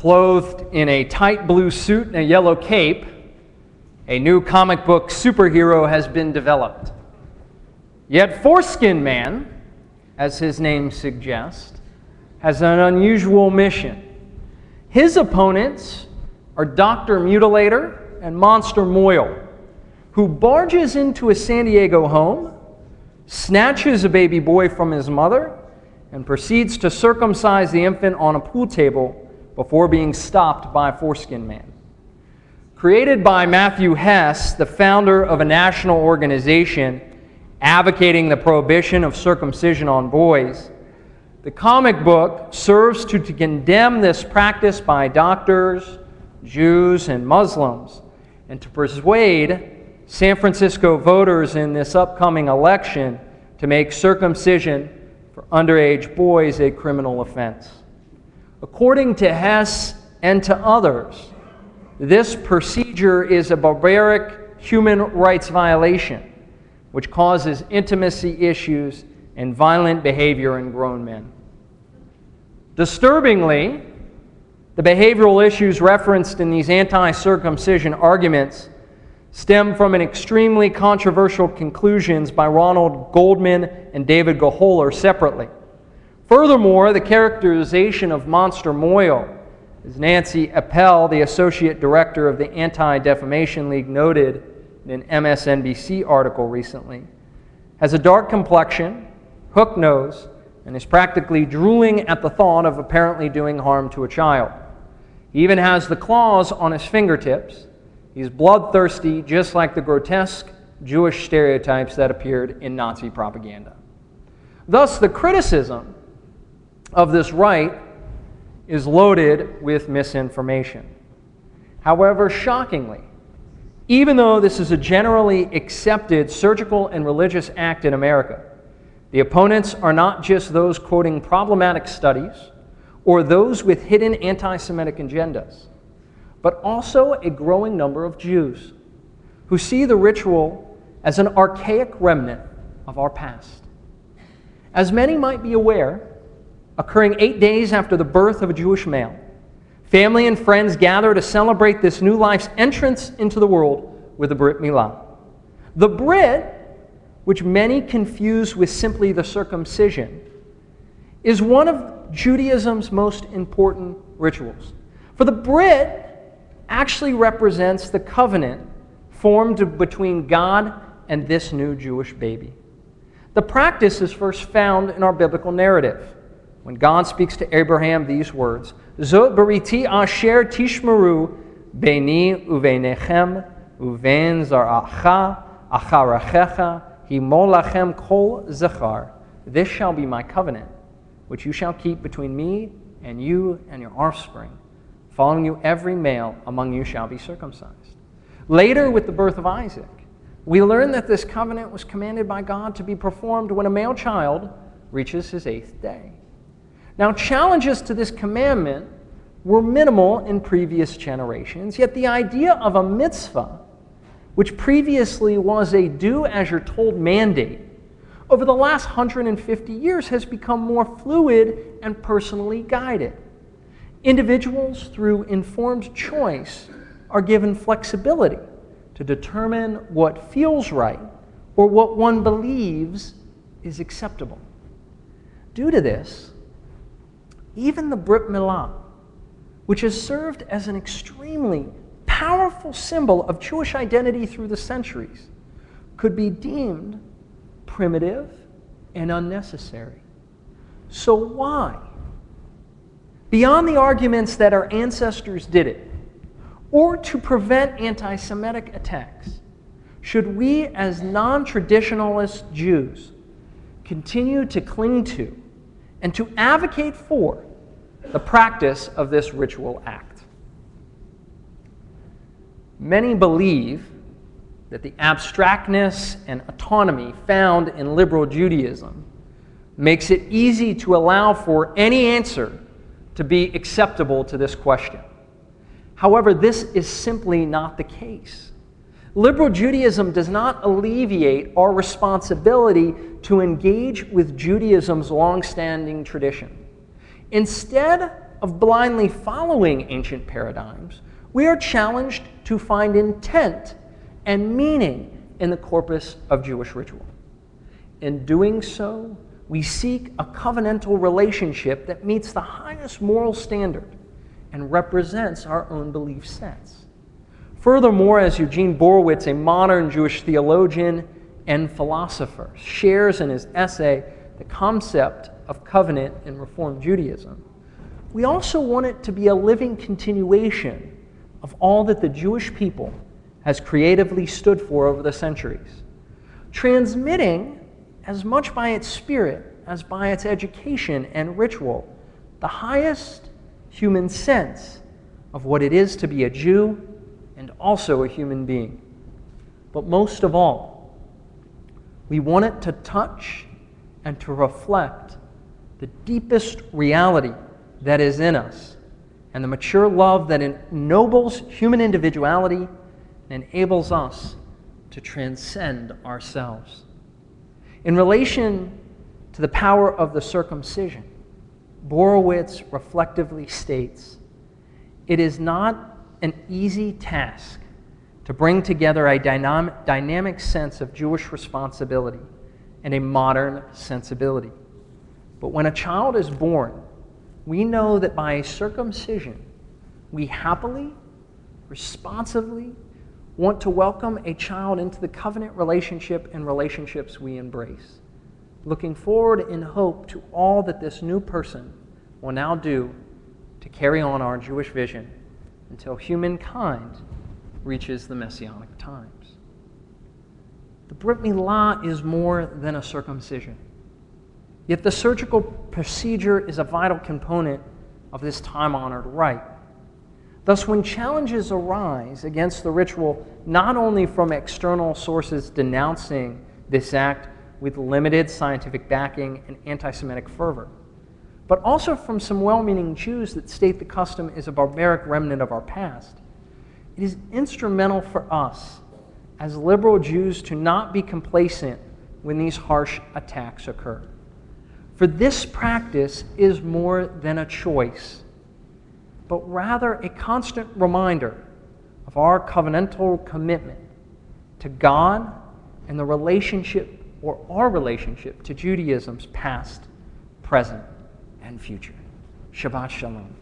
Clothed in a tight blue suit and a yellow cape, a new comic book superhero has been developed. Yet Foreskin Man, as his name suggests, has an unusual mission. His opponents are Dr. Mutilator and Monster Moyle, who barges into a San Diego home, snatches a baby boy from his mother, and proceeds to circumcise the infant on a pool table before being stopped by Foreskin Man. Created by Matthew Hess, the founder of a national organization advocating the prohibition of circumcision on boys, the comic book serves to condemn this practice by doctors, Jews, and Muslims, and to persuade San Francisco voters in this upcoming election to make circumcision for underage boys a criminal offense. According to Hess and to others, this procedure is a barbaric human rights violation which causes intimacy issues and violent behavior in grown men. Disturbingly, the behavioral issues referenced in these anti-circumcision arguments stem from an extremely controversial conclusions by Ronald Goldman and David Gaholer separately. Furthermore, the characterization of Monster Moyle, as Nancy Appel, the Associate Director of the Anti-Defamation League, noted in an MSNBC article recently, has a dark complexion, hook nose, and is practically drooling at the thought of apparently doing harm to a child. He even has the claws on his fingertips. He's bloodthirsty, just like the grotesque Jewish stereotypes that appeared in Nazi propaganda. Thus, the criticism of this right is loaded with misinformation. However, shockingly, even though this is a generally accepted surgical and religious act in America, the opponents are not just those quoting problematic studies or those with hidden anti-Semitic agendas, but also a growing number of Jews who see the ritual as an archaic remnant of our past. As many might be aware, occurring 8 days after the birth of a Jewish male, family and friends gather to celebrate this new life's entrance into the world with the Brit Milah. The Brit, which many confuse with simply the circumcision, is one of Judaism's most important rituals. For the Brit actually represents the covenant formed between God and this new Jewish baby. The practice is first found in our biblical narrative, when God speaks to Abraham these words, Zot bariti asher tishmeru beini uveinechem uvein zaracha acharachecha himolachem kol zachar. This shall be my covenant, which you shall keep between me and you and your offspring. Following you, every male among you shall be circumcised. Later, with the birth of Isaac, we learn that this covenant was commanded by God to be performed when a male child reaches his 8th day. Now, challenges to this commandment were minimal in previous generations, yet the idea of a mitzvah, which previously was a do-as-you're-told mandate, over the last 150 years has become more fluid and personally guided. Individuals, through informed choice, are given flexibility to determine what feels right or what one believes is acceptable. Due to this, even the Brit Milah, which has served as an extremely powerful symbol of Jewish identity through the centuries, could be deemed primitive and unnecessary. So why? Beyond the arguments that our ancestors did it, or to prevent anti-Semitic attacks, should we as non-traditionalist Jews continue to cling to and to advocate for the practice of this ritual act? Many believe that the abstractness and autonomy found in liberal Judaism makes it easy to allow for any answer to be acceptable to this question. However, this is simply not the case. Liberal Judaism does not alleviate our responsibility to engage with Judaism's long-standing tradition. Instead of blindly following ancient paradigms, we are challenged to find intent and meaning in the corpus of Jewish ritual. In doing so, we seek a covenantal relationship that meets the highest moral standard and represents our own belief sets. Furthermore, as Eugene Borowitz, a modern Jewish theologian and philosopher, shares in his essay, The Concept of Covenant in Reform Judaism, we also want it to be a living continuation of all that the Jewish people has creatively stood for over the centuries, transmitting as much by its spirit as by its education and ritual the highest human sense of what it is to be a Jew and also a human being. But most of all, we want it to touch and to reflect the deepest reality that is in us and the mature love that ennobles human individuality and enables us to transcend ourselves. In relation to the power of the circumcision, Borowitz reflectively states, "It is not an easy task to bring together a dynamic sense of Jewish responsibility and a modern sensibility. But when a child is born, we know that by a circumcision, we happily, responsively want to welcome a child into the covenant relationship and relationships we embrace, looking forward in hope to all that this new person will now do to carry on our Jewish vision until humankind reaches the Messianic times." The Brit Milah is more than a circumcision. Yet the surgical procedure is a vital component of this time-honored rite. Thus, when challenges arise against the ritual, not only from external sources denouncing this act with limited scientific backing and anti-Semitic fervor, but also from some well-meaning Jews that state the custom is a barbaric remnant of our past, it is instrumental for us as liberal Jews to not be complacent when these harsh attacks occur. For this practice is more than a choice, but rather a constant reminder of our covenantal commitment to God and the relationship, or our relationship, to Judaism's past, present, and future. Shabbat Shalom.